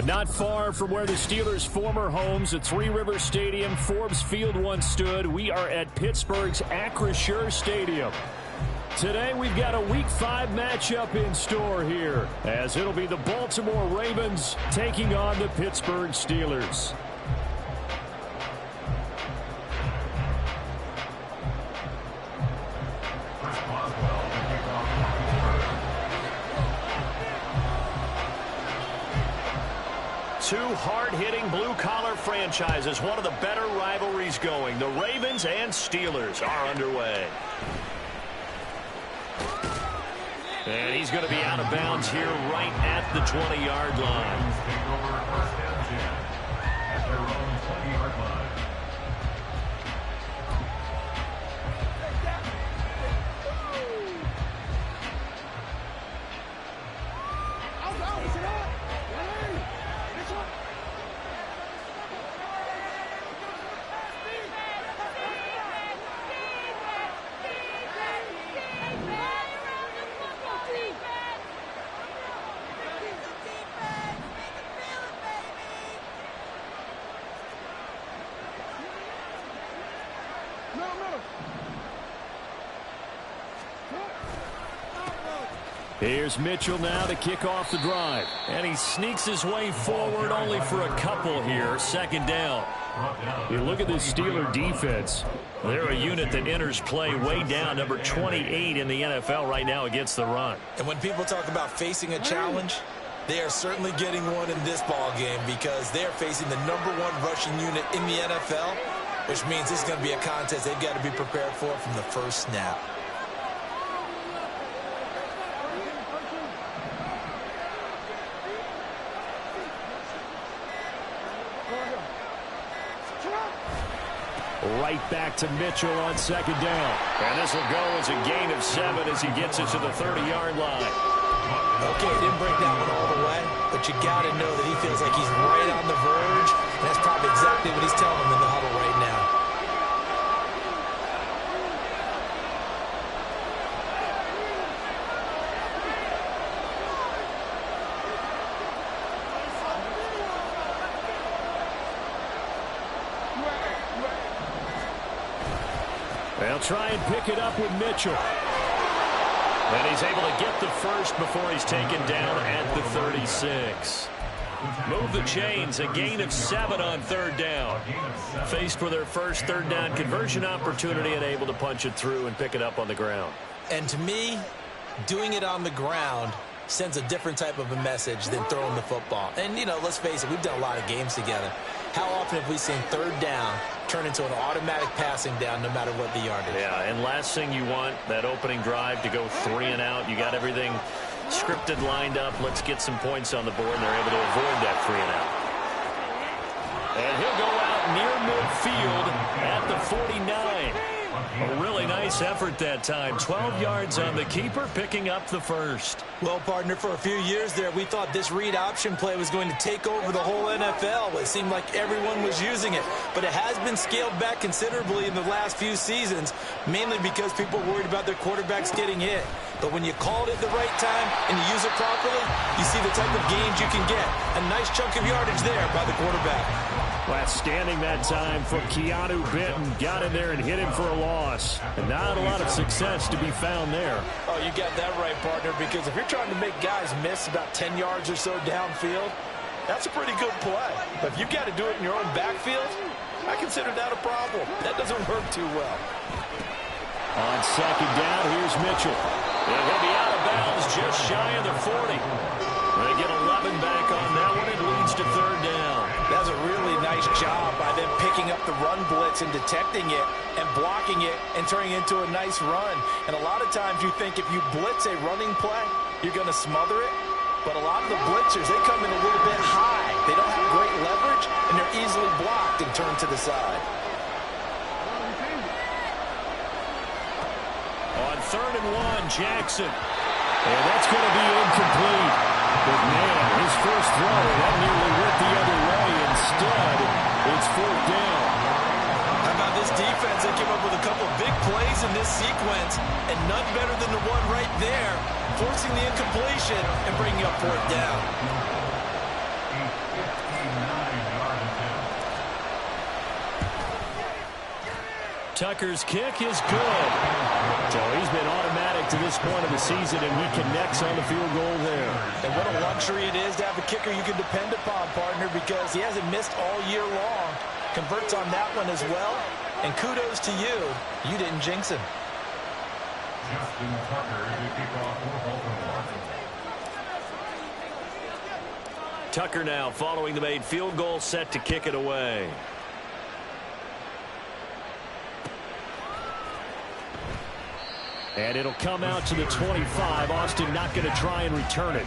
But not far from where the Steelers' former homes at Three Rivers Stadium, Forbes Field once stood, we are at Pittsburgh's Acrisure Stadium. Today we've got a Week 5 matchup in store here, as it'll be the Baltimore Ravens taking on the Pittsburgh Steelers. Two hard-hitting blue-collar franchises, one of the better rivalries going. The Ravens and Steelers are underway. And he's going to be out of bounds here right at the 20-yard line. Here's Mitchell now to kick off the drive. And he sneaks his way forward only for a couple here. Second down. You look at this Steeler defense. They're a unit that enters play way down, number 28 in the NFL right now against the run. And when people talk about facing a challenge, they are certainly getting one in this ball game because they're facing the number 1 rushing unit in the NFL, which means this is going to be a contest they've got to be prepared for from the first snap. Right back to Mitchell on second down. And this will go as a gain of 7 as he gets it to the 30-yard line. Okay, didn't break that one all the way, but you got to know that he feels like he's right on the verge, and that's probably exactly what he's telling him in the huddle right now. They'll try and pick it up with Mitchell. And he's able to get the first before he's taken down at the 36. Move the chains, a gain of 7 on third down. Faced with their first third down conversion opportunity and able to punch it through and pick it up on the ground. And to me, doing it on the ground sends a different type of a message than throwing the football. And, you know, let's face it, we've done a lot of games together. How often have we seen third down turn into an automatic passing down no matter what the yardage? Yeah, and last thing you want, that opening drive to go 3 and out. You got everything scripted, lined up. Let's get some points on the board, and they're able to avoid that 3 and out. And he'll go out near midfield at the 49. A really nice effort that time. 12 yards on the keeper, picking up the first. Well, partner, for a few years there, we thought this read option play was going to take over the whole NFL. It seemed like everyone was using it. But it has been scaled back considerably in the last few seasons, mainly because people are worried about their quarterbacks getting hit. But when you call it at the right time and you use it properly, you see the type of gains you can get. A nice chunk of yardage there by the quarterback. Outstanding that time from Keanu Benton. Got in there and hit him for a loss. And not a lot of success to be found there. Oh, you got that right, partner, because if you're trying to make guys miss about 10 yards or so downfield, that's a pretty good play. But if you've got to do it in your own backfield, I consider that a problem. That doesn't work too well. On second down, here's Mitchell. They're going to be out of bounds just shy of the 40. They get 11 back on that one. It leads to third down. That's a really nice job by them picking up the run blitz and detecting it and blocking it and turning it into a nice run. And a lot of times you think if you blitz a running play, you're going to smother it. But a lot of the blitzers, they come in a little bit high. They don't have great leverage, and they're easily blocked and turned to the side. On 3rd and 1, Jackson. And that's going to be incomplete. But, man, his first throw, that nearly went the other way. Instead, it's 4th down. How about this defense? They came up with a couple of big plays in this sequence, and none better than the one right there, forcing the incompletion and bringing up 4th down. Tucker's kick is good. So he's been automatic to this point of the season, and he connects on the field goal there. And what a luxury it is to have a kicker you can depend upon, partner, because he hasn't missed all year long. Converts on that one as well. And kudos to you. You didn't jinx him. Tucker now following the made field goal, set to kick it away. And it'll come out to the 25. Austin not going to try and return it.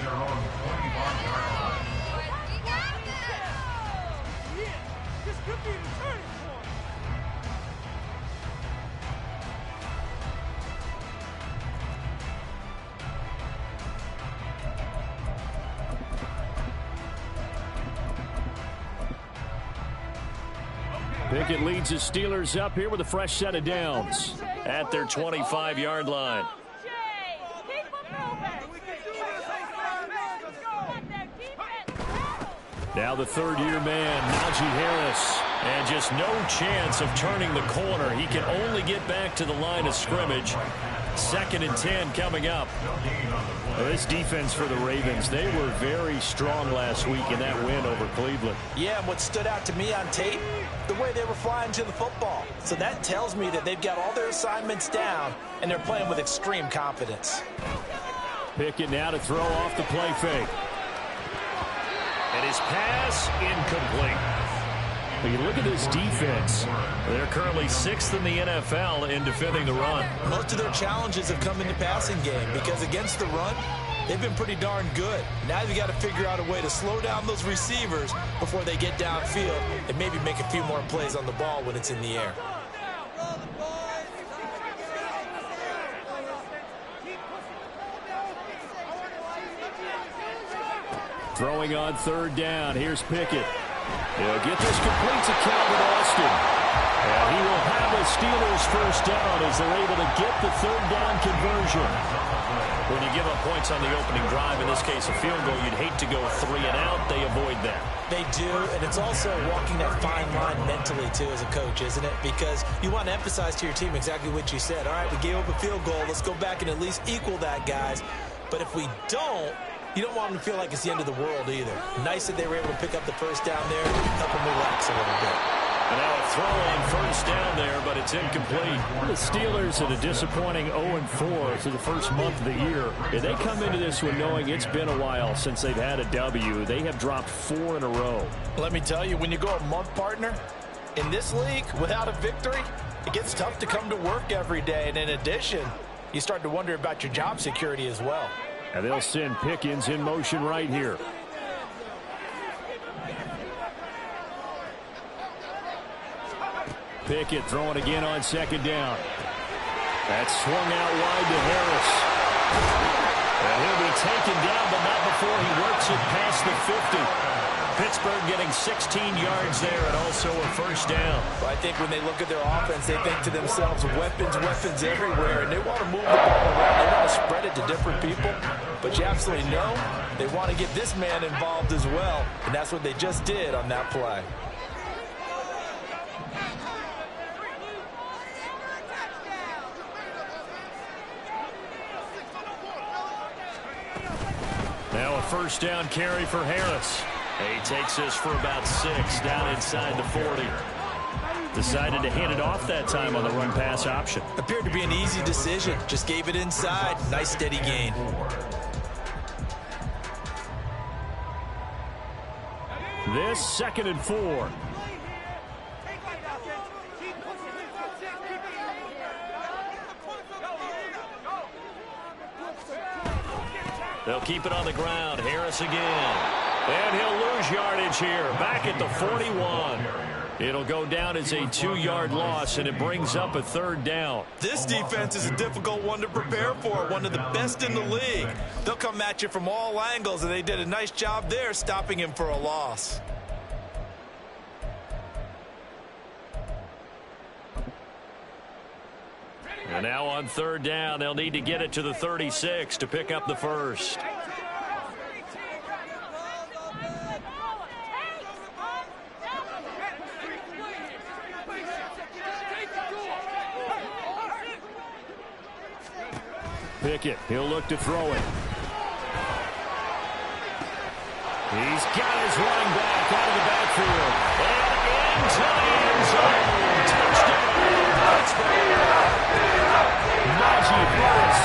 Pickett leads the Steelers up here with a fresh set of downs At their 25-yard line. Now the third-year man, Najee Harris. And just no chance of turning the corner. He can only get back to the line of scrimmage. 2nd and 10 coming up. Well, this defense for the Ravens, they were very strong last week in that win over Cleveland. Yeah, and what stood out to me on tape, the way they were flying to the football. So that tells me that they've got all their assignments down, and they're playing with extreme confidence. Pickett now to throw off the play fake. And his pass incomplete. But you look at this defense. They're currently 6th in the NFL in defending the run. Most of their challenges have come in the passing game because against the run, they've been pretty darn good. Now you've got to figure out a way to slow down those receivers before they get downfield and maybe make a few more plays on the ball when it's in the air. Throwing on 3rd down. Here's Pickett. He'll get this complete to Calvin Austin. And he will have a Steelers first down as they're able to get the 3rd down conversion. When you give up points on the opening drive, in this case a field goal, you'd hate to go 3 and out. They avoid that. They do, and it's also walking that fine line mentally, too, as a coach, isn't it? Because you want to emphasize to your team exactly what you said. All right, we gave up a field goal. Let's go back and at least equal that, guys. But if we don't, you don't want them to feel like it's the end of the world either. Nice that they were able to pick up the first down there and help them relax a little bit. And now a throw on first down there, but it's incomplete. The Steelers at a disappointing 0-4 through the first month of the year. And they come into this one knowing it's been a while since they've had a W. They have dropped 4 in a row. Let me tell you, when you go a month, partner, in this league, without a victory, it gets tough to come to work every day. And in addition, you start to wonder about your job security as well. And they'll send Pickens in motion right here. Pickett throwing again on 2nd down. That's swung out wide to Harris. And he'll be taken down, but not before he works it past the 50. Pittsburgh getting 16 yards there and also a first down. Well, I think when they look at their offense, they think to themselves, weapons everywhere, and they want to move the ball around. They want to spread it to different people. But you absolutely know they want to get this man involved as well, and that's what they just did on that play. Now a first down carry for Harris. He takes this for about 6 down inside the 40. Decided to hand it off that time on the run pass option. Appeared to be an easy decision. Just gave it inside. Nice steady gain. This 2nd and 4. They'll keep it on the ground. Harris again. And he'll lose yardage here. Back at the 41. It'll go down as a 2-yard loss, and it brings up a 3rd down. This defense is a difficult one to prepare for. One of the best in the league. They'll come at you from all angles, and they did a nice job there stopping him for a loss. And now on 3rd down, they'll need to get it to the 36 to pick up the first. Pickett. He'll look to throw it. He's got his running back out of the backfield. And into the end zone. Touchdown. Najee Harris,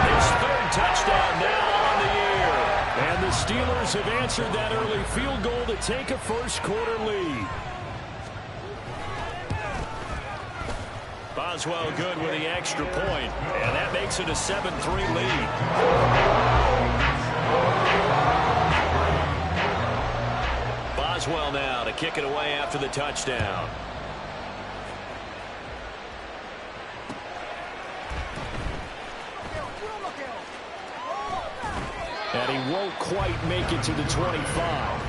his third touchdown now on the year. And the Steelers have answered that early field goal to take a first-quarter lead. Boswell good with the extra point, and that makes it a 7-3 lead. Boswell now to kick it away after the touchdown. And he won't quite make it to the 25.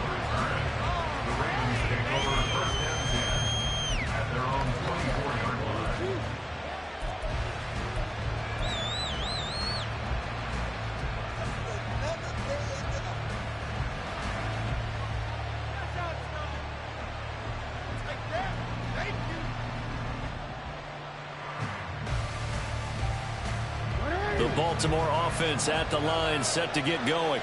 The Baltimore offense at the line, set to get going.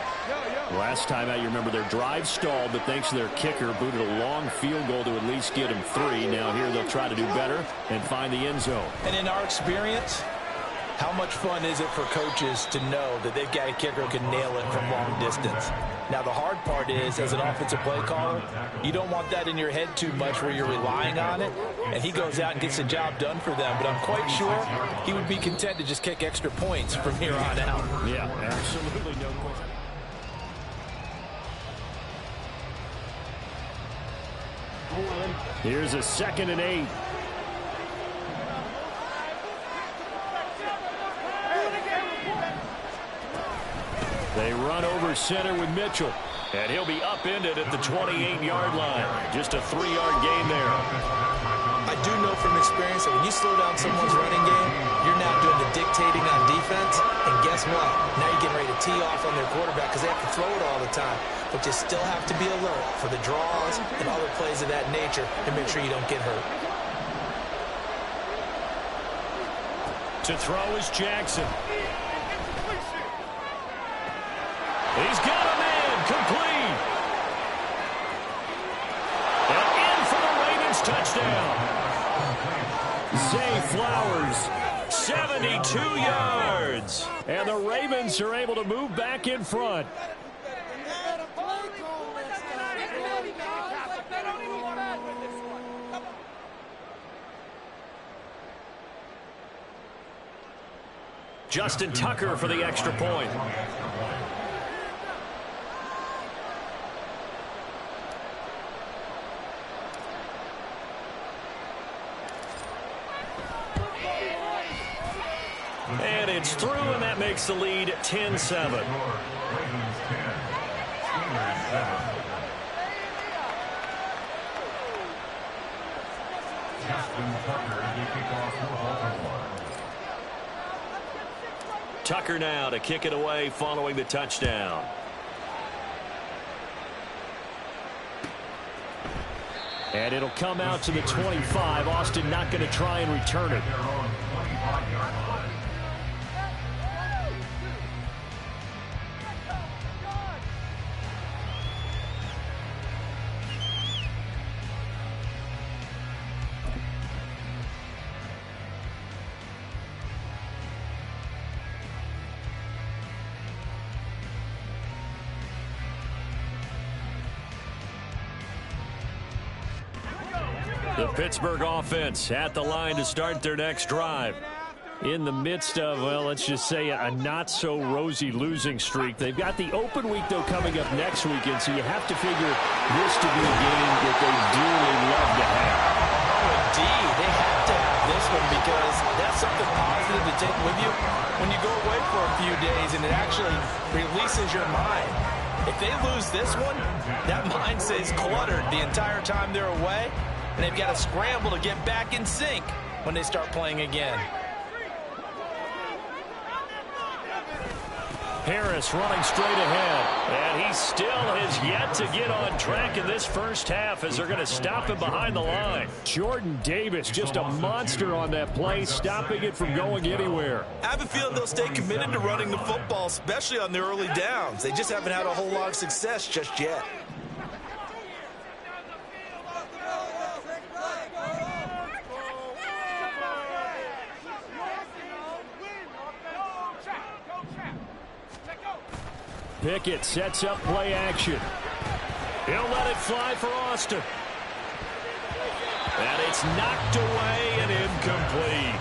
Last time out, you remember their drive stalled, but thanks to their kicker, booted a long field goal to at least get them 3. Now here they'll try to do better and find the end zone. And in our experience, how much fun is it for coaches to know that they've got a kicker who can nail it from long distance? Now, the hard part is, as an offensive play caller, you don't want that in your head too much where you're relying on it, and he goes out and gets the job done for them. But I'm quite sure he would be content to just kick extra points from here on out. Yeah, absolutely no question. Here's a 2nd and 8. They run over center with Mitchell. And he'll be upended at the 28-yard line. Just a 3-yard gain there. I do know from experience that when you slow down someone's running game, you're now doing the dictating on defense. And guess what? Now you're getting ready to tee off on their quarterback because they have to throw it all the time. But you still have to be alert for the draws and other plays of that nature to make sure you don't get hurt. To throw is Jackson. He's got him in, complete. And in for the Ravens touchdown. Zay Flowers. 72 yards. And the Ravens are able to move back in front. Justin Tucker for the extra point. And it's through, and that makes the lead 10-7. Tucker now to kick it away following the touchdown. And it'll come out to the 25. Austin not going to try and return it. The Pittsburgh offense at the line to start their next drive. In the midst of, well, let's just say a not-so-rosy losing streak. They've got the open week, though, coming up next weekend, so you have to figure this to be a game that they dearly love to have. Oh, indeed. They have to have this one because that's something positive to take with you when you go away for a few days, and it actually releases your mind. If they lose this one, that mind stays cluttered the entire time they're away, and they've got to scramble to get back in sync when they start playing again. Harris running straight ahead. And he still has yet to get on track in this first half as they're going to stop him behind the line. Jordan Davis, just a monster on that play, stopping it from going anywhere. I have a feeling they'll stay committed to running the football, especially on the early downs. They just haven't had a whole lot of success just yet. Pickett sets up play action. He'll let it fly for Austin. And it's knocked away and incomplete.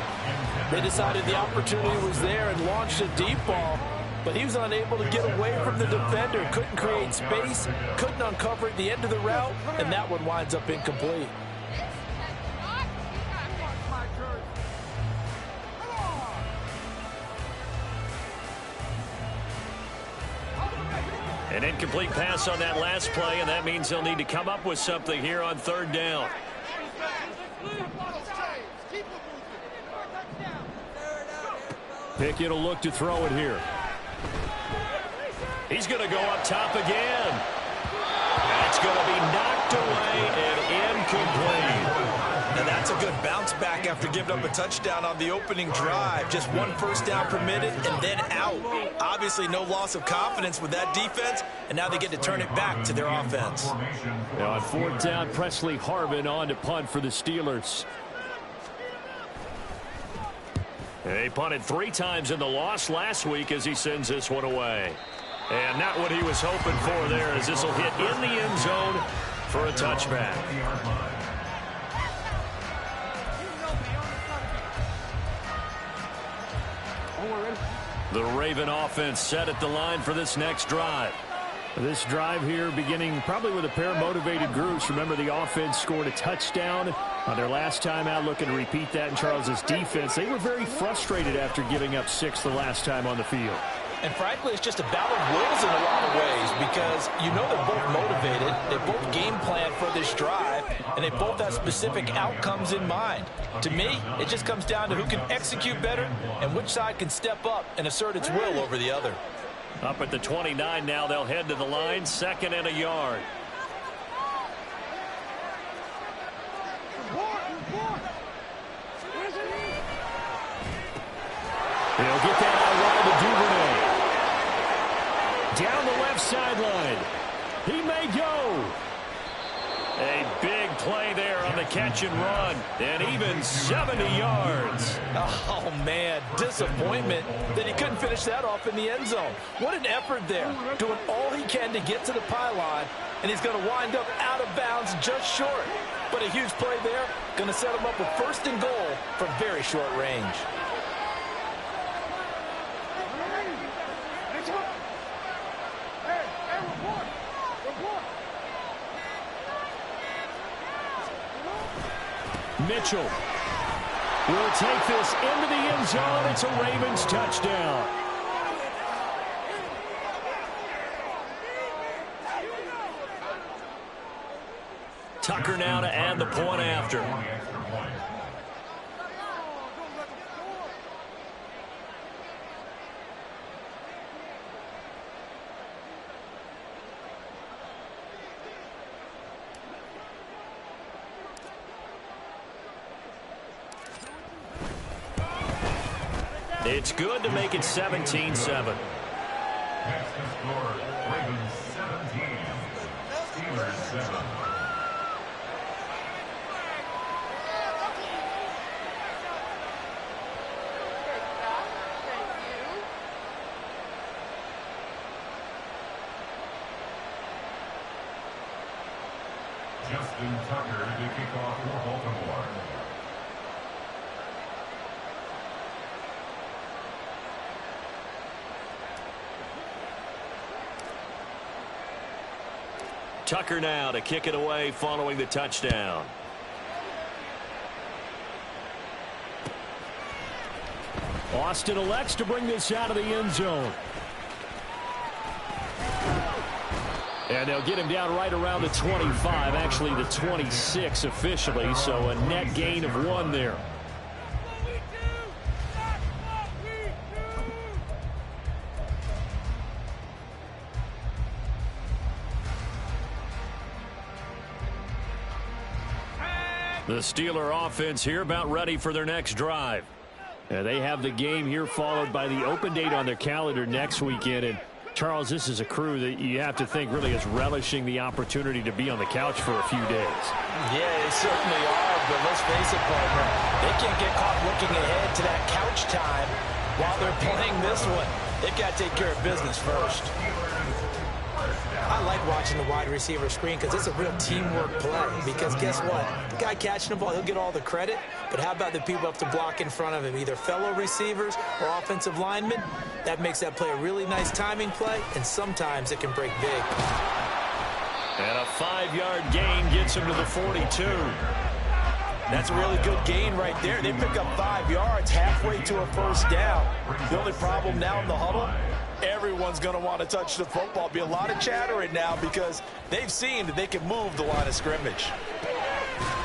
They decided the opportunity was there and launched a deep ball, but he was unable to get away from the defender. Couldn't create space, couldn't uncover at the end of the route, and that one winds up incomplete. An incomplete pass on that last play, and that means they'll need to come up with something here on third down. Pickett will look to throw it here. He's going to go up top again. That's going to be knocked away and incomplete. Now that's a good bounce back after giving up a touchdown on the opening drive. Just one first down permitted and then out. Obviously no loss of confidence with that defense, and now they get to turn it back to their offense. Now on fourth down, Presley Harvin on to punt for the Steelers. He punted 3 times in the loss last week as he sends this one away. And not what he was hoping for there, as this will hit in the end zone for a touchback. The Raven offense set at the line for this next drive. This drive here beginning probably with a pair of motivated groups. Remember, the offense scored a touchdown on their last time out, looking to repeat that in Charles's defense. They were very frustrated after giving up 6 the last time on the field. And frankly, it's just a battle of wills in a lot of ways, because you know they're both motivated, they both game plan for this drive, and they both have specific outcomes in mind. To me, it just comes down to who can execute better and which side can step up and assert its will over the other. Up at the 29 now, they'll head to the line, 2nd and a yard. He'll get that out wide to Duvernay. Down the left sideline. He may go. A big play there on the catch and run, and even 70 yards. Oh, man, disappointment that he couldn't finish that off in the end zone. What an effort there, doing all he can to get to the pylon, and he's going to wind up out of bounds just short. But a huge play there, going to set him up with 1st and goal from very short range. Mitchell will take this into the end zone. It's a Ravens touchdown. Tucker now to add the point after. It's good to make it 17-7. Ravens 17, Steelers 7. Justin Tucker to kick off for Baltimore. Tucker now to kick it away following the touchdown. Austin elects to bring this out of the end zone. And they'll get him down right around the 25, actually the 26 officially, so a net gain of 1 there. The Steeler offense here about ready for their next drive. They have the game here followed by the open date on their calendar next weekend. And Charles, this is a crew that you have to think really is relishing the opportunity to be on the couch for a few days. Yeah, they certainly are, but let's face it, partner, they can't get caught looking ahead to that couch time while they're playing this one. They've got to take care of business first. I like watching the wide receiver screen because it's a real teamwork play. Because guess what? The guy catching the ball, he'll get all the credit. But how about the people up to block in front of him, either fellow receivers or offensive linemen? That makes that play a really nice timing play, and sometimes it can break big. And a 5-yard gain gets him to the 42. That's a really good gain right there. They pick up 5 yards halfway to a first down. The only problem now in the huddle, everyone's going to want to touch the football. Be a lot of chattering now because they've seen that they can move the line of scrimmage.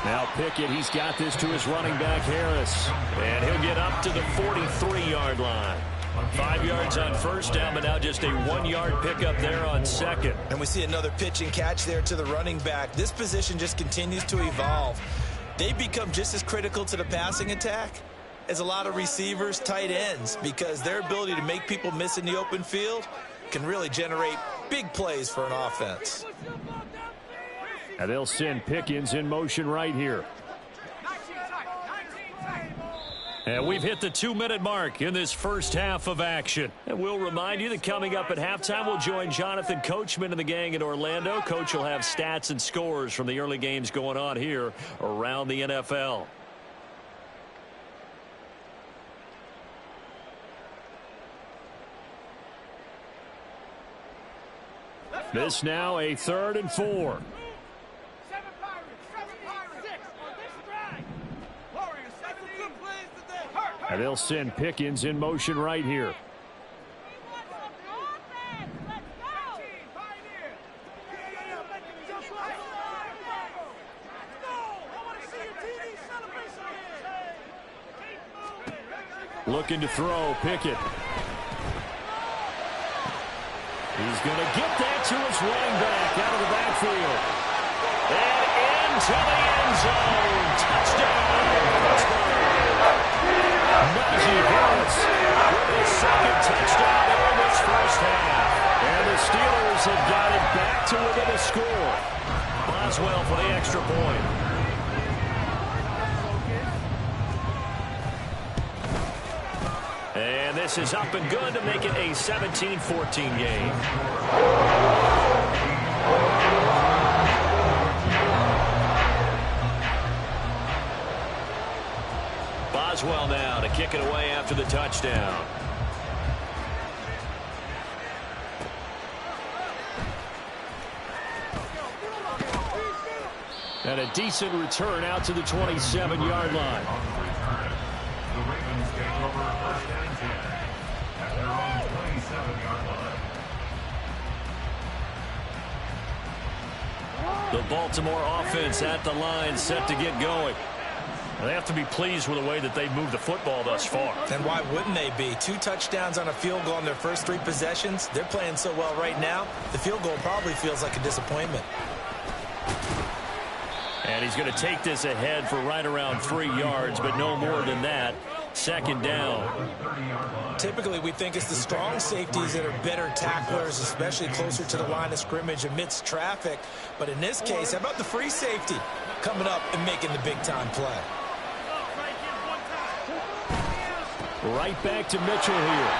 Now Pickett, he's got this to his running back, Harris. And he'll get up to the 43-yard line. 5 yards on first down, but now just a 1-yard pickup there on second. And we see another pitch and catch there to the running back. This position just continues to evolve. They become just as critical to the passing attack as a lot of receivers, tight ends, because their ability to make people miss in the open field can really generate big plays for an offense. And they'll send Pickens in motion right here. And we've hit the 2-minute mark in this first half of action. And we'll remind you that coming up at halftime, we'll join Jonathan Coachman and the gang in Orlando. Coach will have stats and scores from the early games going on here around the NFL. This now a 3rd and 4. And they'll send Pickens in motion right here. Looking to throw, Pickett. He's going to get that to his running back out of the backfield. And into the end zone. Touchdown. Najee Harris with his second touchdown in this first half. And the Steelers have got it back to within a score. Boswell for the extra point. And this is up and good to make it a 17-14 game. Boswell now to kick it away after the touchdown. And a decent return out to the 27-yard line. The Ravens take over first and 10 at their own 27-yard line. The Baltimore offense at the line, set to get going. They have to be pleased with the way that they've moved the football thus far. And why wouldn't they be? 2 touchdowns on a field goal in their first 3 possessions. They're playing so well right now, the field goal probably feels like a disappointment. And he's going to take this ahead for right around 3 yards, but no more than that. Second down. Typically, we think it's the strong safeties that are better tacklers, especially closer to the line of scrimmage amidst traffic. But in this case, how about the free safety coming up and making the big-time play? Right back to Mitchell here.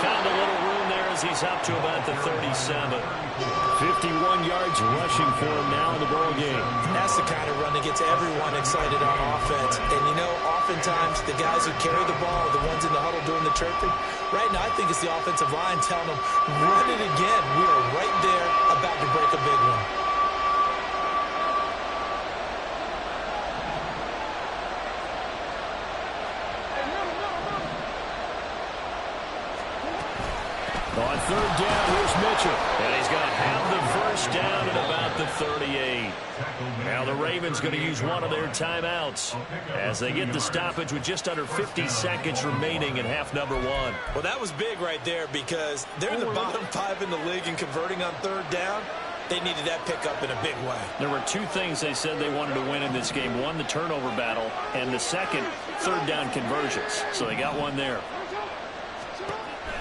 Found a little room there as he's up to about the 37. 51 yards rushing for him now in the ball game. That's the kind of run that gets everyone excited on offense. And, you know, oftentimes the guys who carry the ball are the ones in the huddle doing the chirping. Right now, I think it's the offensive line telling them, run it again. We are right there about to break a big one. On third down, here's Mitchell. And he's going to have the first down at about the 38. Now the Ravens going to use one of their timeouts as they get the stoppage with just under 50 seconds remaining in half number 1. Well, that was big right there because they're in the bottom 5 in the league in converting on third down. They needed that pickup in a big way. There were two things they said they wanted to win in this game. One, the turnover battle, and the second, third down conversions. So they got one there.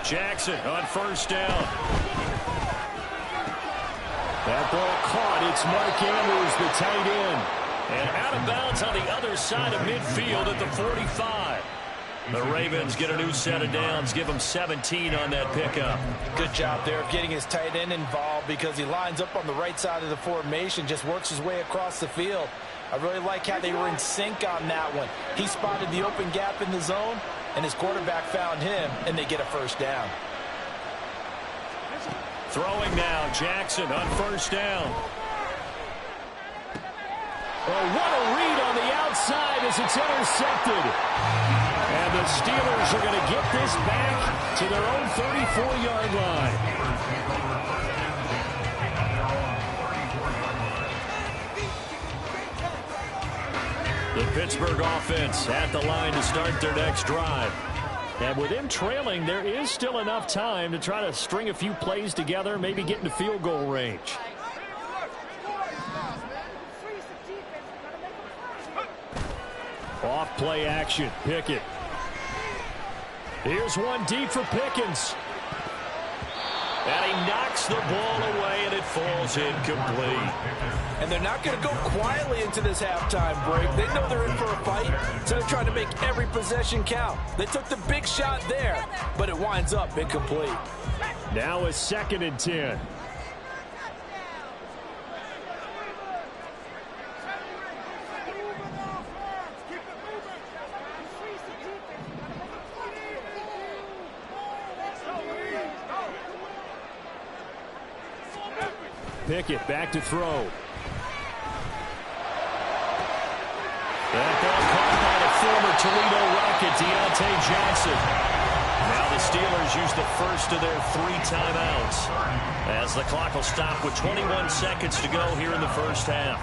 Jackson on first down. That ball caught. It's Mark Andrews, the tight end. And out of bounds on the other side of midfield at the 45. The Ravens get a new set of downs, give them 17 on that pickup. Good job there of getting his tight end involved because he lines up on the right side of the formation, just works his way across the field. I really like how they were in sync on that one. He spotted the open gap in the zone, and his quarterback found him, and they get a first down. Throwing now, Jackson on first down. Oh, what a read on the outside as it's intercepted. And the Steelers are going to get this back to their own 34-yard line. The Pittsburgh offense at the line to start their next drive. And with them trailing, there is still enough time to try to string a few plays together, maybe get into field goal range. Off play action, Pickett. Here's one deep for Pickens. And he knocks the ball away, and it falls incomplete. And they're not going to go quietly into this halftime break. They know they're in for a fight, so they're trying to make every possession count. They took the big shot there, but it winds up incomplete. Now a 2nd and 10. Pickett back to throw. That ball caught by the former Toledo Rocket, Deontay Johnson. Now the Steelers use the first of their 3 timeouts as the clock will stop with 21 seconds to go here in the first half.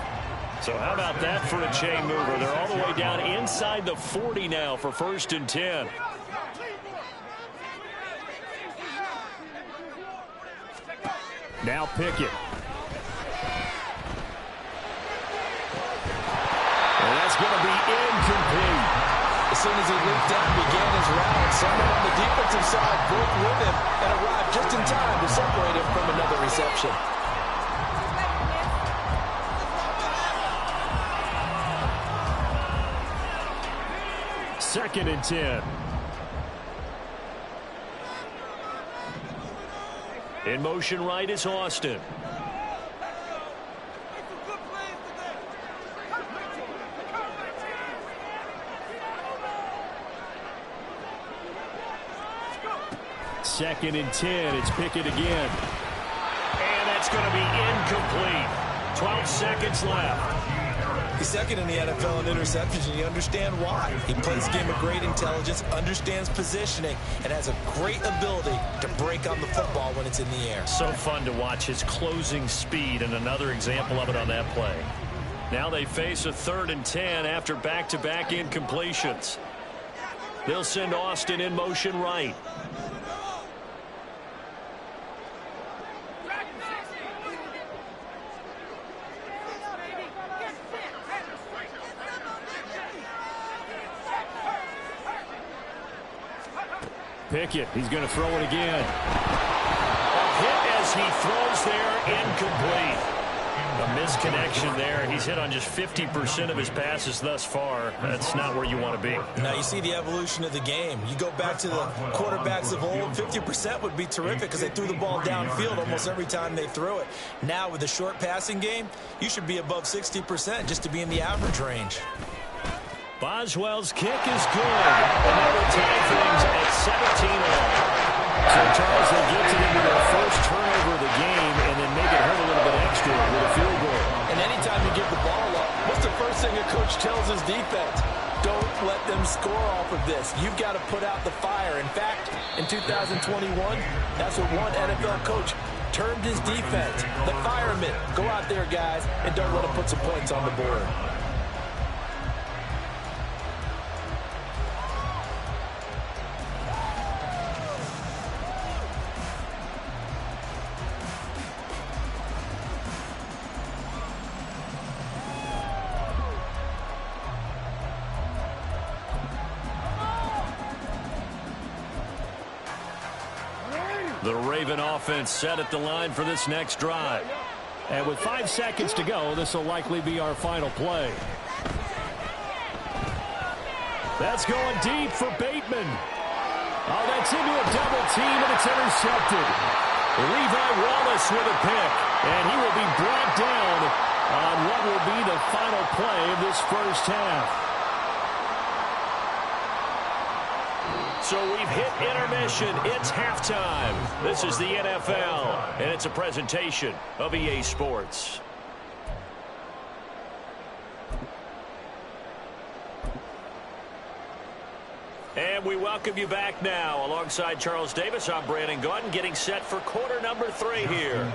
So how about that for a chain mover? They're all the way down inside the 40 now for 1st and 10. Now Pickett. And that's going to be incomplete. As soon as he looked down, began his route, someone on the defensive side broke with him and arrived just in time to separate him from another reception. Second and 10. In motion right is Austin. Second and 10. It's Pickett again. And that's going to be incomplete. 12 seconds left. He's second in the NFL in interceptions, and you understand why. He plays a game of great intelligence, understands positioning, and has a great ability to break on the football when it's in the air. So fun to watch his closing speed, and another example of it on that play. Now they face a 3rd and 10 after back-to-back incompletions. They'll send Austin in motion right. Pickett, he's going to throw it again. A hit as he throws there, incomplete. A misconnection there. He's hit on just 50% of his passes thus far. That's not where you want to be. Now you see the evolution of the game. You go back to the quarterbacks of old, 50% would be terrific because they threw the ball downfield almost every time they threw it. Now with the short passing game, you should be above 60% just to be in the average range. Boswell's kick is good. And that will tie things at 17 all. So, Charles, they get to them with their first turnover of the game and then make it hurt a little bit extra with a field goal. And anytime you give the ball up, what's the first thing a coach tells his defense? Don't let them score off of this. You've got to put out the fire. In fact, in 2021, that's what one NFL coach termed his defense. The firemen. Go out there, guys, and don't let them put some points on the board. The Raven offense set at the line for this next drive. And with 5 seconds to go, this will likely be our final play. That's going deep for Bateman. Oh, that's into a double team, and it's intercepted. Levi Wallace with a pick, and he will be brought down on what will be the final play of this first half. So we've hit intermission. It's halftime. This is the NFL, and it's a presentation of EA Sports. And we welcome you back now. Alongside Charles Davis, I'm Brandon Gaudin, getting set for quarter number 3 here.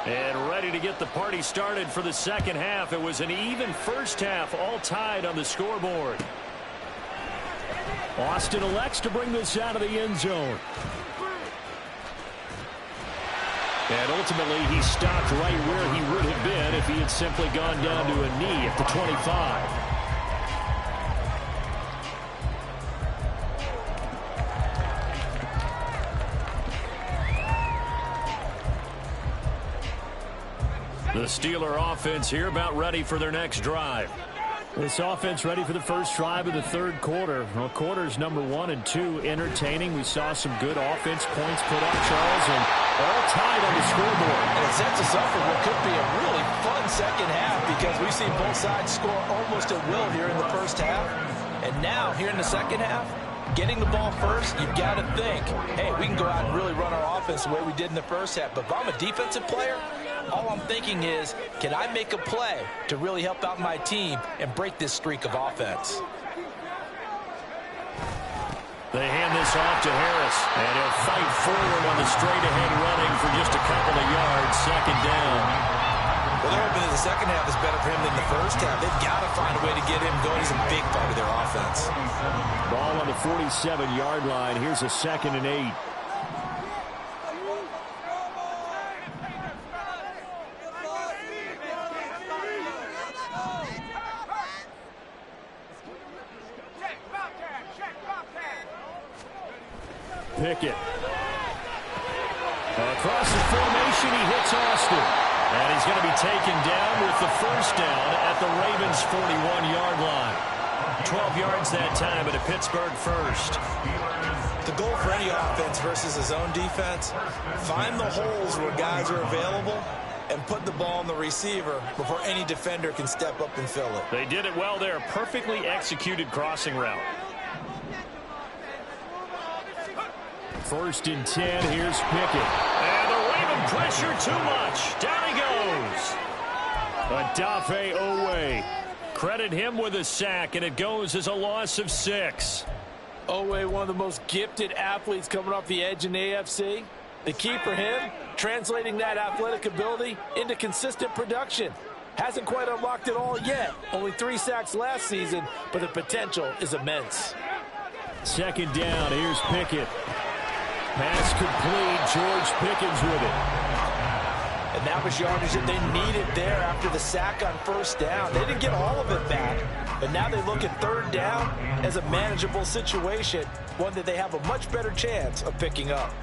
And ready to get the party started for the second half. It was an even first half, all tied on the scoreboard. Austin elects to bring this out of the end zone. And ultimately, he stopped right where he would have been if he had simply gone down to a knee at the 25. The Steeler offense here about ready for their next drive. This offense ready for the first drive of the third quarter. Well, quarters number 1 and 2 entertaining. We saw some good offense points put up, Charles, and all tied on the scoreboard. And it sets us up for what could be a really fun second half because we've seen both sides score almost at will here in the first half. And now, here in the second half, getting the ball first, you've got to think, hey, we can go out and really run our offense the way we did in the first half. But if I'm a defensive player, all I'm thinking is, can I make a play to really help out my team and break this streak of offense? They hand this off to Harris, and he'll fight forward on the straight-ahead running for just a couple of yards, second down. Well, they're hoping that the second half is better for him than the first half. They've got to find a way to get him going. He's a big part of their offense. Ball on the 47-yard line. Here's a 2nd and 8. Pickett. Across the formation, he hits Austin. And he's going to be taken down with the first down at the Ravens' 41-yard line. 12 yards that time at a Pittsburgh first. The goal for any offense versus his own defense, find the holes where guys are available and put the ball on the receiver before any defender can step up and fill it. They did it well there. Perfectly executed crossing route. 1st and 10. Here's Pickett. And the Raven pressure too much. Down he goes. Odafe Owe. Credit him with a sack, and it goes as a loss of 6. Owe, one of the most gifted athletes coming off the edge in the AFC. The key for him, translating that athletic ability into consistent production. Hasn't quite unlocked it all yet. Only 3 sacks last season, but the potential is immense. 2nd down. Here's Pickett. Pass complete. George Pickens with it. And that was yardage that they needed there after the sack on first down. They didn't get all of it back, but now they look at 3rd down as a manageable situation, one that they have a much better chance of picking up.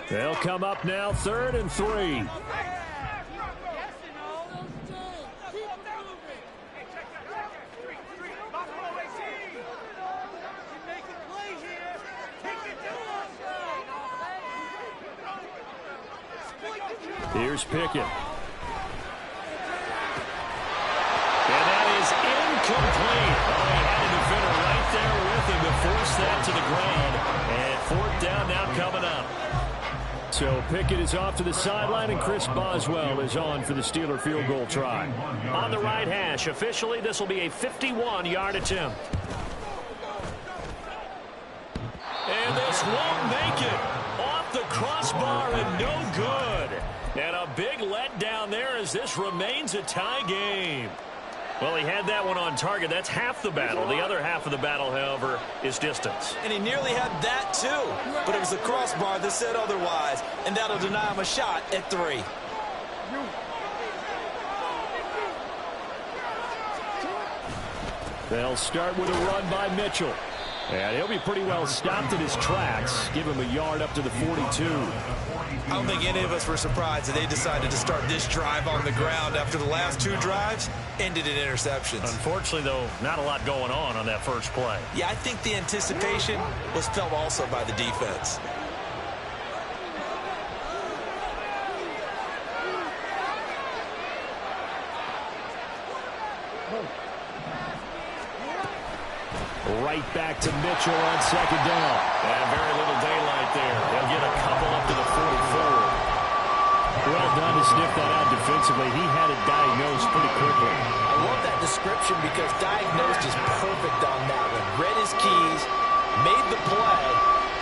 They'll come up now 3rd and 3. Here's Pickett. And that is incomplete. Oh, he had a defender right there with him to force that to the ground. And 4th down now coming up. So Pickett is off to the sideline, and Chris Boswell is on for the Steeler field goal try. On the right hash, officially this will be a 51-yard attempt. And this won't make it. Off the crossbar and no good. And a big letdown there as this remains a tie game. Well, he had that one on target. That's half the battle. The other half of the battle, however, is distance. And he nearly had that, too. But it was the crossbar that said otherwise, and that'll deny him a shot at 3. They'll start with a run by Mitchell. And he'll be pretty well stopped in his tracks. Give him a yard up to the 42. I don't think any of us were surprised that they decided to start this drive on the ground after the last 2 drives ended in interceptions. Unfortunately, though, not a lot going on that first play. Yeah, I think the anticipation was felt also by the defense. Right back to Mitchell on second down. And very little daylight there. They'll get a couple up to the 44. Well done to sniff that out defensively. He had it diagnosed pretty quickly. I love that description because diagnosed is perfect on that one. Read his keys, made the play,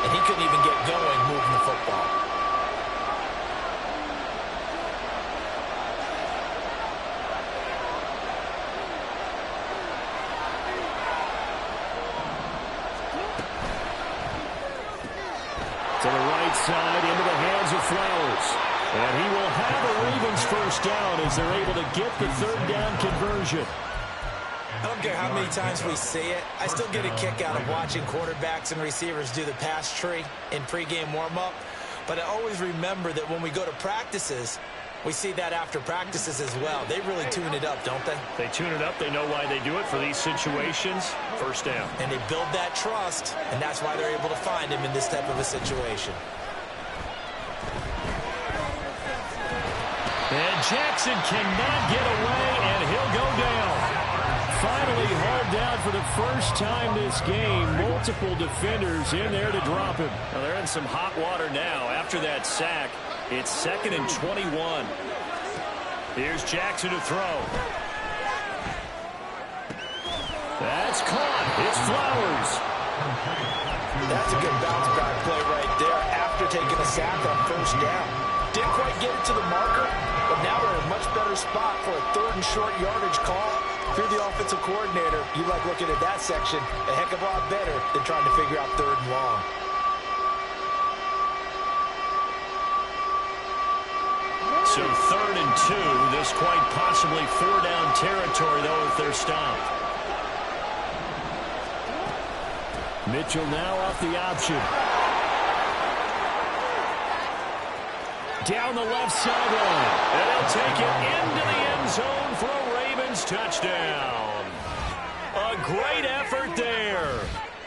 and he couldn't even get going moving the football. To the right side, into the hands of Flowers. And he will have a Ravens first down as they're able to get the third down conversion. I don't care how many times we say it, I still get a kick out of watching quarterbacks and receivers do the pass tree in pregame warm-up. But I always remember that when we go to practices, we see that after practices as well. They really tune it up, don't they? They tune it up. They know why they do it for these situations. First down. And they build that trust, and that's why they're able to find him in this type of a situation. And Jackson cannot get away, and he'll go down. Finally hauled down for the first time this game. Multiple defenders in there to drop him. Well, they're in some hot water now. After that sack, it's 2nd and 21. Here's Jackson to throw. That's caught. It's Flowers. That's a good bounce-back play right there after taking a sack on first down. Didn't quite get it to the marker, but now we're in a much better spot for a 3rd and short yardage call. If you're the offensive coordinator, you like looking at that section a heck of a lot better than trying to figure out 3rd and long. So 3rd and 2. This quite possibly 4-down territory, though, if they're stopped. Mitchell now off the option. Down the left sideline. And he'll take it into the end zone for a Ravens touchdown. A great effort there.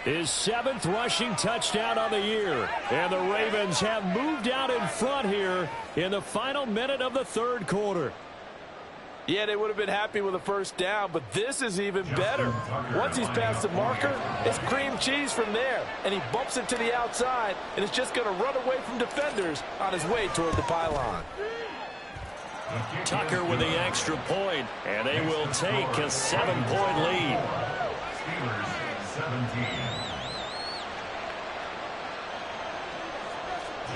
His 7th rushing touchdown on the year. And the Ravens have moved out in front here in the final minute of the 3rd quarter. Yeah, they would have been happy with a first down, but this is even better. Once he's past the marker, it's cream cheese from there. And he bumps it to the outside, and it's just going to run away from defenders on his way toward the pylon. Tucker with the extra point, and they will take a 7-point lead. Steelers 17.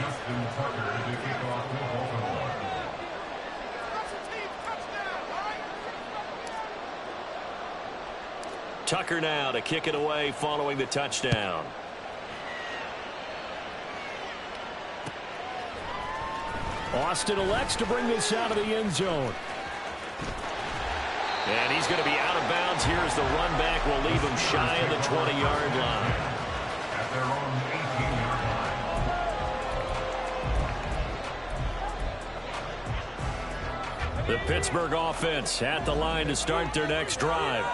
Justin Tucker to kick off for Baltimore. Tucker now to kick it away following the touchdown. Austin elects to bring this out of the end zone. And he's going to be out of bounds here as the run back will leave him shy of the 20-yard line. At their own 18-yard line. The Pittsburgh offense at the line to start their next drive.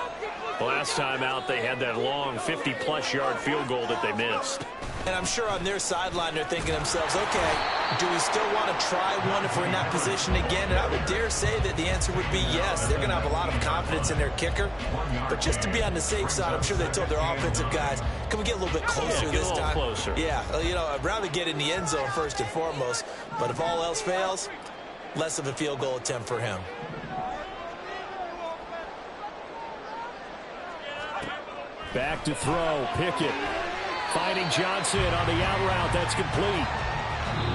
Last time out, they had that long 50-plus yard field goal that they missed. And I'm sure on their sideline they're thinking to themselves, okay, do we still want to try one if we're in that position again? And I would dare say that the answer would be yes. They're going to have a lot of confidence in their kicker. But just to be on the safe side, I'm sure they told their offensive guys, can we get a little bit closer this time? Closer. Yeah, you know, I'd rather get in the end zone first and foremost. But if all else fails, less of a field goal attempt for him. Back to throw. Pickett finding Johnson on the out route. That's complete.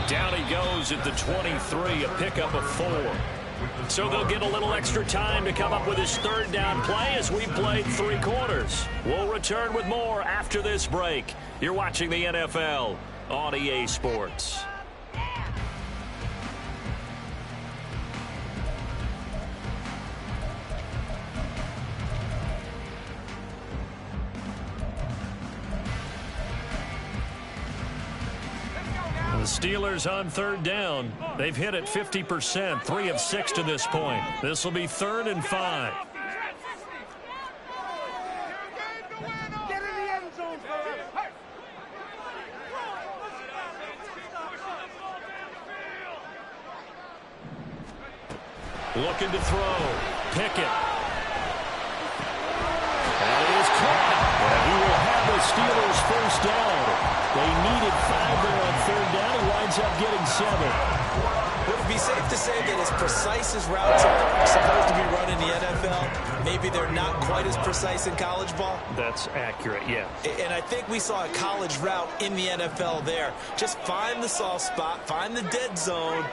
Down he goes at the 23, a pickup of 4. So they'll get a little extra time to come up with his 3rd down play as we played 3 quarters. We'll return with more after this break. You're watching the NFL on EA Sports. The Steelers on third down. They've hit it 50%, 3 of 6 to this point. This will be 3rd and 5. Looking to throw. Pickett. That is caught. And he will have the Steelers first down. They needed 5 there on third down. He winds up getting 7. Would it be safe to say that as precise as routes are supposed to be run in the NFL, maybe they're not quite as precise in college ball? That's accurate, yeah. And I think we saw a college route in the NFL there. Just find the soft spot, find the dead zone,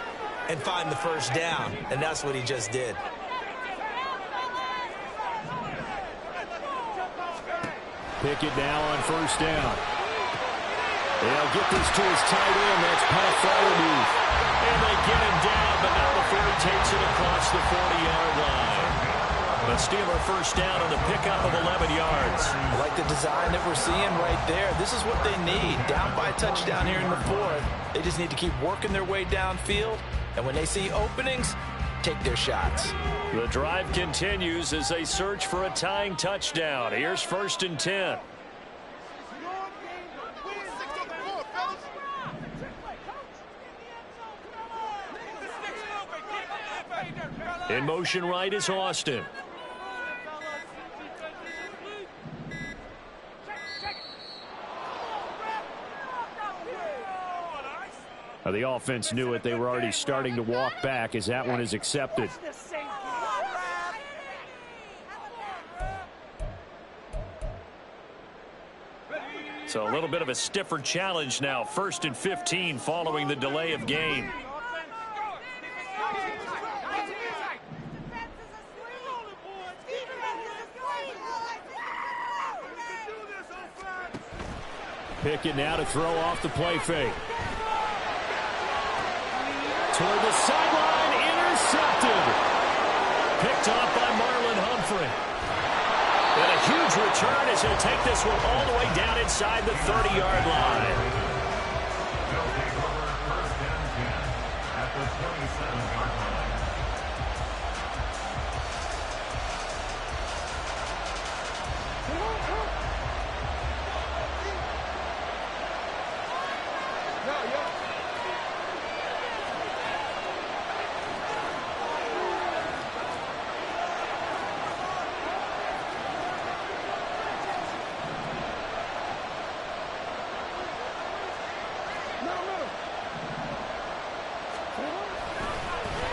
and find the first down. And that's what he just did. Pickett now on first down. They'll get this to his tight end. That's Pat Fryermuth. And they get him down, but not before he takes it across the 40-yard line. The Steeler first down on the pickup of 11 yards. I like the design that we're seeing right there. This is what they need. Down by a touchdown here in the 4th. They just need to keep working their way downfield. And when they see openings, take their shots. The drive continues as they search for a tying touchdown. Here's 1st and 10. In motion right is Austin. The offense knew it. They were already starting to walk back as that one is accepted. So a little bit of a stiffer challenge now. 1st and 15 following the delay of game. Pickett now to throw off the play fake. Toward the sideline, intercepted. Picked off by Marlon Humphrey. And a huge return as he'll take this one all the way down inside the 30-yard line. They'll take over 1st and 10 at the 27-yard line.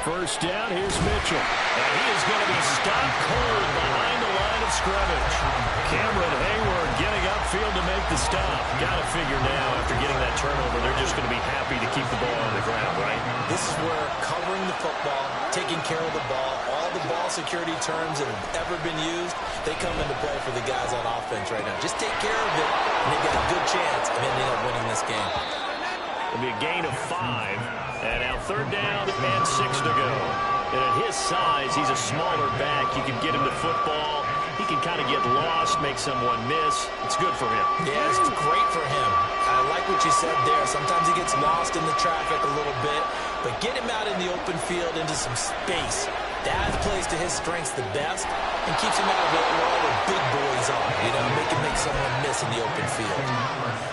First down, here's Mitchell. And he is going to be stopped cold behind the line of scrimmage. Cameron Hayward getting upfield to make the stop. Got to figure now, after getting that turnover, they're just going to be happy to keep the ball on the ground, right? This is where covering the football, taking care of the ball, all the ball security terms that have ever been used, they come into play for the guys on offense right now. Just take care of it, and they get a good chance of ending up winning this game. It'll be a gain of 5. And now 3rd down and 6 to go. And at his size, he's a smaller back. You can get him the football. He can kind of get lost, make someone miss. It's good for him. Yeah, it's great for him. I like what you said there. Sometimes he gets lost in the traffic a little bit. But get him out in the open field into some space. That plays to his strengths the best and keeps him out of where all the big boys are. You know, make someone miss in the open field.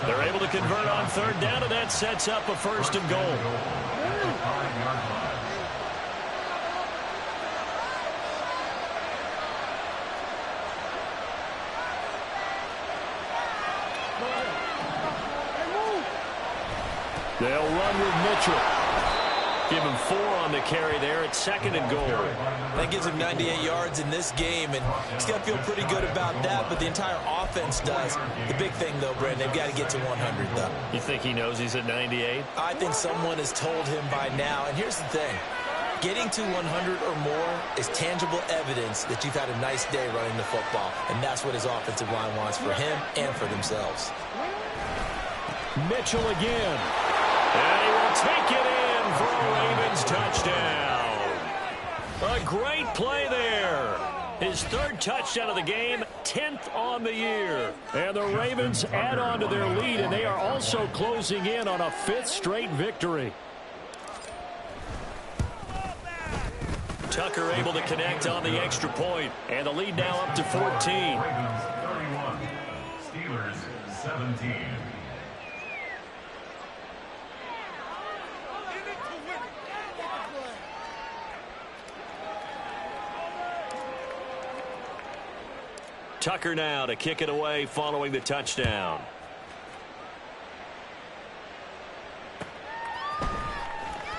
They're able to convert on 3rd down, and that sets up a 1st and goal. They'll run with Mitchell. Give him 4 on the carry there at 2nd and goal. That gives him 98 yards in this game, and he's got to feel pretty good about that, but the entire offense does. The big thing, though, Brandon, they've got to get to 100, though. You think he knows he's at 98? I think someone has told him by now, and here's the thing. Getting to 100 or more is tangible evidence that you've had a nice day running the football, and that's what his offensive line wants for him and for themselves. Mitchell again. And he will take it in for a Ravens touchdown. A great play there. His third touchdown of the game, 10th on the year. And the Ravens add on to their lead, and they are also closing in on a 5th straight victory. Tucker able to connect on the extra point, and the lead now up to 14. Ravens 31, Steelers 17. Tucker now to kick it away following the touchdown.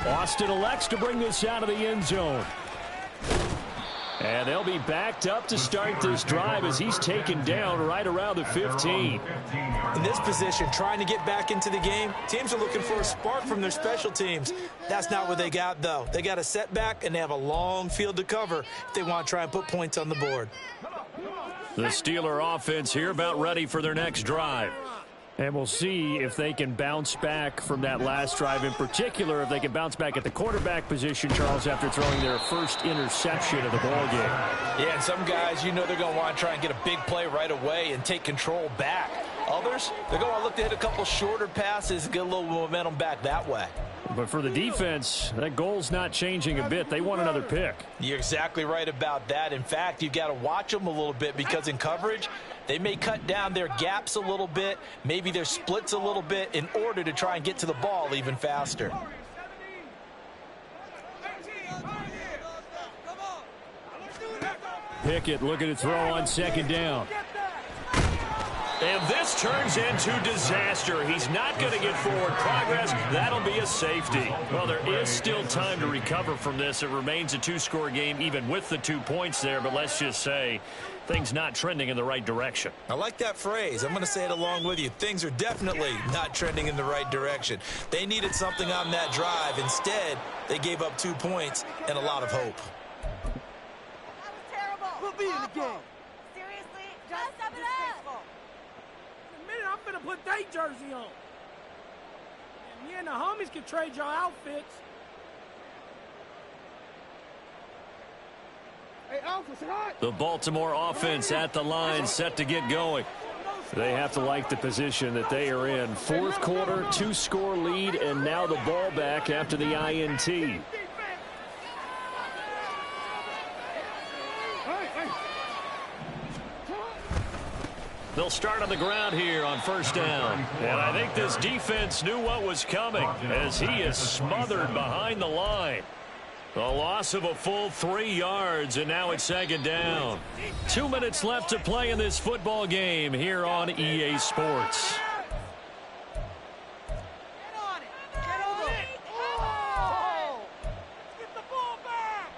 Austin elects to bring this out of the end zone. And they'll be backed up to start this drive as he's taken down right around the 15. In this position, trying to get back into the game, teams are looking for a spark from their special teams. That's not what they got, though. They got a setback, and they have a long field to cover if they want to try and put points on the board. The Steeler offense here about ready for their next drive. And we'll see if they can bounce back from that last drive, in particular if they can bounce back at the quarterback position, Charles, after throwing their first interception of the ball game. Yeah, and some guys, you know they're going to want to try and get a big play right away and take control back. Others, they're going to look to hit a couple shorter passes and get a little momentum back that way. But for the defense, that goal's not changing a bit. They want another pick. You're exactly right about that. In fact, you've got to watch them a little bit because in coverage, they may cut down their gaps a little bit, maybe their splits a little bit in order to try and get to the ball even faster. Pickett looking to throw on second down. And this turns into disaster. He's not going to get forward progress. That'll be a safety. Well, there is still time to recover from this. It remains a two-score game even with the 2 points there, but let's just say things not trending in the right direction. I like that phrase. I'm going to say it along with you. Things are definitely not trending in the right direction. They needed something on that drive. Instead, they gave up 2 points and a lot of hope. That was terrible. We'll be in the game. Seriously, just step it up. In a minute, I'm finna put their jersey on. And me and the homies can trade your outfits. Hey, Alpha, say hi. The Baltimore offense at the line, set to get going. They have to like the position that they are in. Fourth quarter, 2-score lead, and now the ball back after the INT. They'll start on the ground here on first down. And I think this defense knew what was coming as he is smothered behind the line. A loss of a full 3 yards, and now it's second down. 2 minutes left to play in this football game here on EA Sports. Get on it. Get on it. Oh! Get the ball back.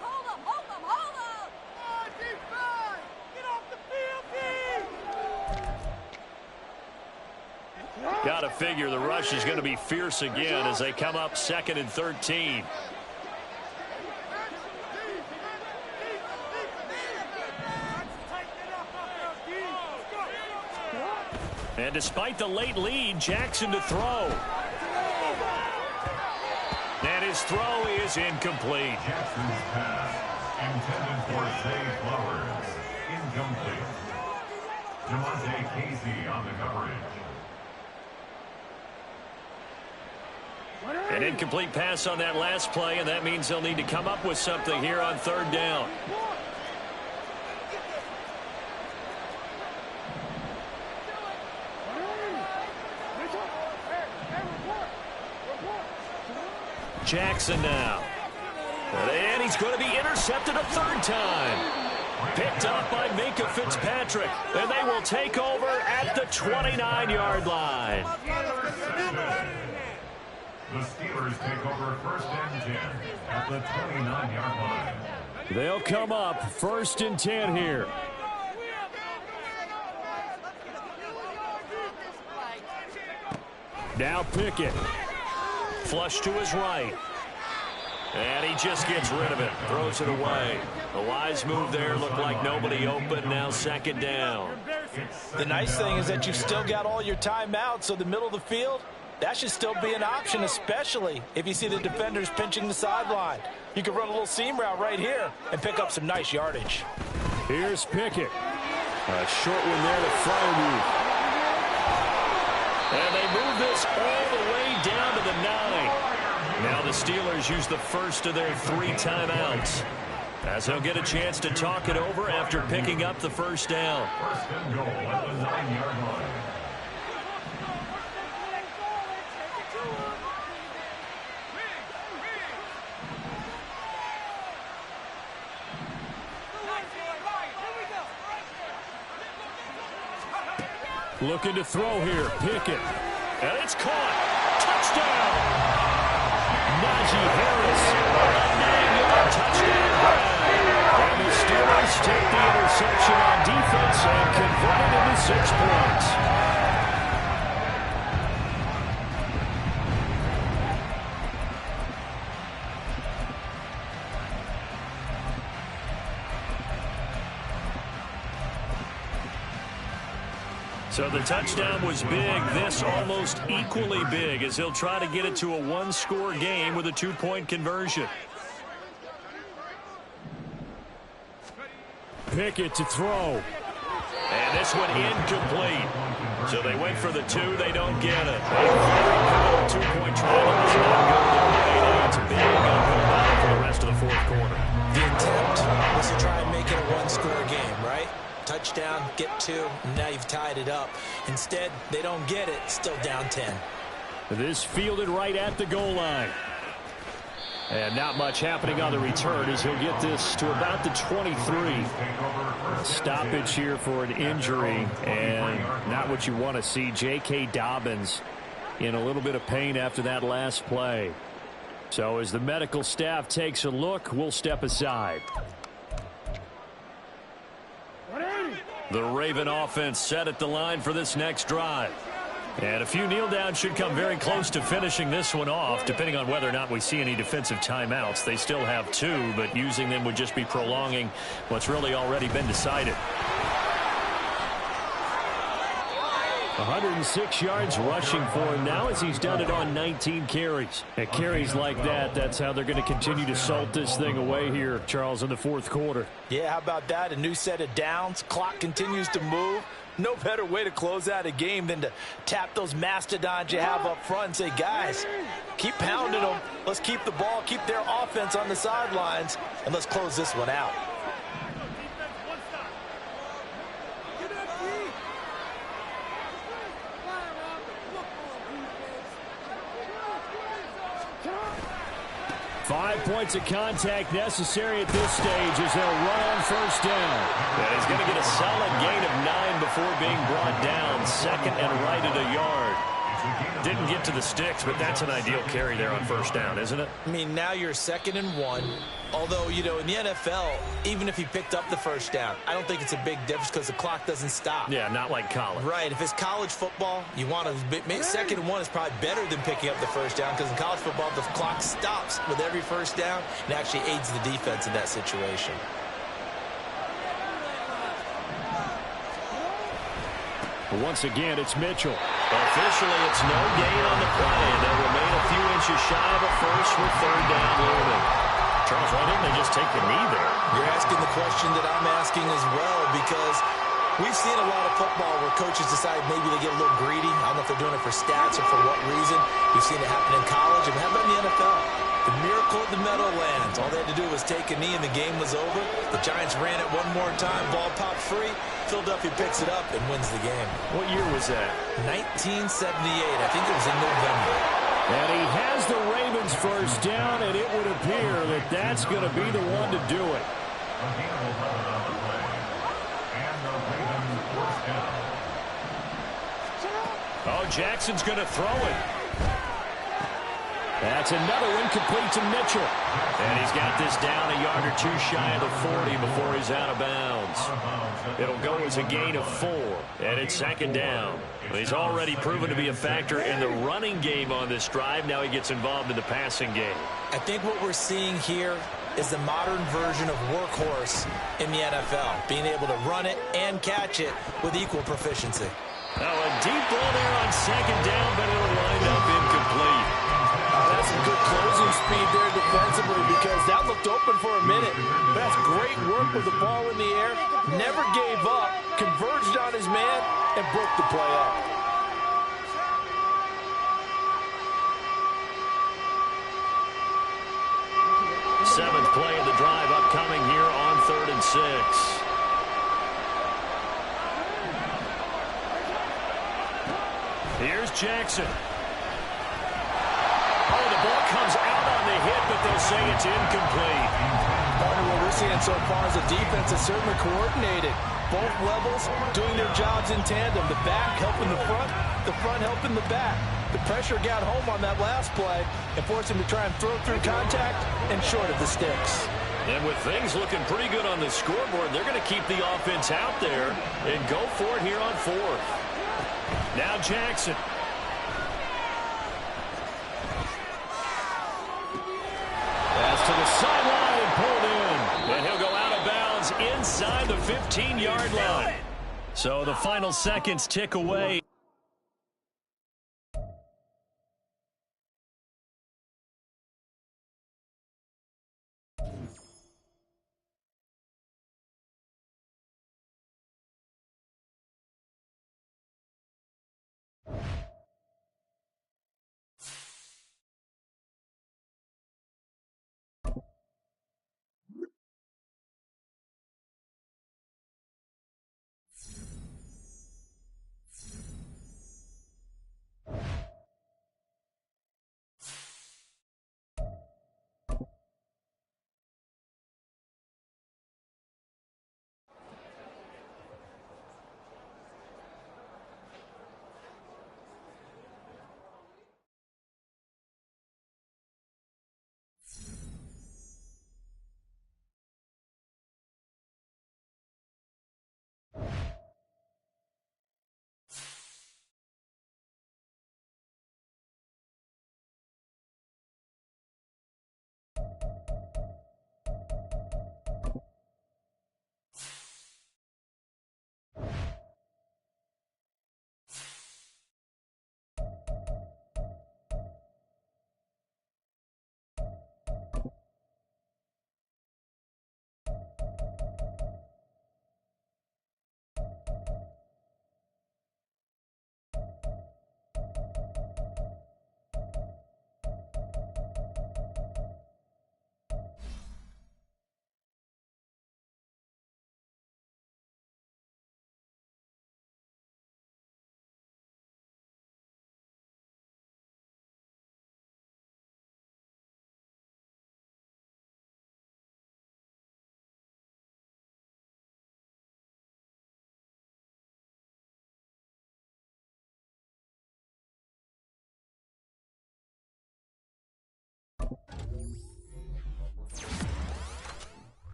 Hold him. Hold him. Hold him. Oh, defense. Get off the field, Got to figure the rush is going to be fierce again as they come up 2nd and 13. And despite the late lead, Jackson to throw. And his throw is incomplete. Jackson's pass, intended for Zay Flowers, incomplete. Jamonte Casey on the coverage. An incomplete pass on that last play, and that means they'll need to come up with something here on third down. Jackson now. And he's going to be intercepted a third time. Picked up by Minkah Fitzpatrick. And they will take over at the 29-yard line. The Steelers take over 1st and 10 at the 29-yard line. They'll come up 1st and 10 here. Now Pickett. Flush to his right. And he just gets rid of it. Throws it away. A wise move there. Looked like nobody open. Now 2nd down. The nice thing is that you've still got all your timeouts, so the middle of the field, that should still be an option, especially if you see the defenders pinching the sideline. You can run a little seam route right here and pick up some nice yardage. Here's Pickett. A short one there to Fryermuth. And they move this all the way down to the 9. Now the Steelers use the first of their 3 timeouts, as they'll get a chance to talk it over after picking up the first down. First and goal at the 9-yard line. Looking to throw here. Pickett. And it's caught. Touchdown. Najee Harris. A 9-yard touchdown grab. And the Steelers take the interception on defense and convert it into 6 points. So the touchdown was big. This almost equally big, as he'll try to get it to a 1-score game with a 2-point conversion. Pickett to throw. And this one incomplete. So they went for the 2. They don't get it. A very pivotal 2-point try that does not go their way. Now it's a big uphill battle for the rest of the 4th quarter. The attempt was to try and make it a 1-score game, right? Touchdown, get 2, and now you've tied it up. Instead, they don't get it, still down 10. This fielded right at the goal line. And not much happening on the return as he'll get this to about the 23. Stoppage here for an injury, and not what you want to see. J.K. Dobbins in a little bit of pain after that last play. So as the medical staff takes a look, we'll step aside. The Raven offense set at the line for this next drive. And a few kneel downs should come very close to finishing this one off, depending on whether or not we see any defensive timeouts. They still have 2, but using them would just be prolonging what's really already been decided. 106 yards rushing for him now, as he's done it on 19 carries. At carries like that, that's how they're going to continue to salt this thing away here, Charles, in the 4th quarter. Yeah, how about that? A new set of downs. Clock continues to move. No better way to close out a game than to tap those mastodons you have up front and say, guys, keep pounding them. Let's keep the ball, keep their offense on the sidelines, and let's close this one out. 5 points of contact necessary at this stage as they'll run on first down. And he's going to get a solid gain of 9 before being brought down. 2nd and right at a yard. Didn't get to the sticks, but that's an ideal carry there on first down, isn't it? I mean, now you're 2nd and 1. Although, you know, in the NFL, even if he picked up the first down, I don't think it's a big difference because the clock doesn't stop. Yeah, not like college. Right. If it's college football, you want to 2nd and 1 is probably better than picking up the first down because in college football, the clock stops with every first down and actually aids the defense in that situation. Once again, it's Mitchell. Officially, it's no gain on the play. They'll remain a few inches shy of a first with 3rd down looming. Charles, why didn't they just take the knee there? You're asking the question that I'm asking as well, because we've seen a lot of football where coaches decide maybe they get a little greedy. I don't know if they're doing it for stats or for what reason. We've seen it happen in college, and how about in the NFL? The miracle at the Meadowlands. All they had to do was take a knee, and the game was over. The Giants ran it one more time. Ball popped free. Philadelphia picks it up and wins the game. What year was that? 1978. I think it was in November. And he has the Ravens first down, and it would appear that that's going to be the one to do it. Oh, Jackson's going to throw it. That's another incomplete to Mitchell. And he's got this down a yard or 2 shy of the 40 before he's out of bounds. It'll go as a gain of 4, and it's 2nd down. He's already proven to be a factor in the running game on this drive. Now he gets involved in the passing game. I think what we're seeing here is the modern version of workhorse in the NFL, being able to run it and catch it with equal proficiency. Now a deep ball there on 2nd down, but it'll wind up incomplete. That's some good closing losing speed there defensively because that looked open for a minute. That's great work with the ball in the air. Never gave up, converged on his man, and broke the play up. Seventh play of the drive upcoming here on 3rd and 6. Here's Jackson. Oh, the ball comes out on the hit, but they'll say it's incomplete. Partner, what we're seeing so far is the defense is certainly coordinated. Both levels doing their jobs in tandem. The back helping the front helping the back. The pressure got home on that last play and forced him to try and throw through contact and short of the sticks. And with things looking pretty good on the scoreboard, they're going to keep the offense out there and go for it here on 4th. Now Jackson. Pass to the sideline and pulled in. And he'll go out of bounds inside the 15-yard line. So the final seconds tick away.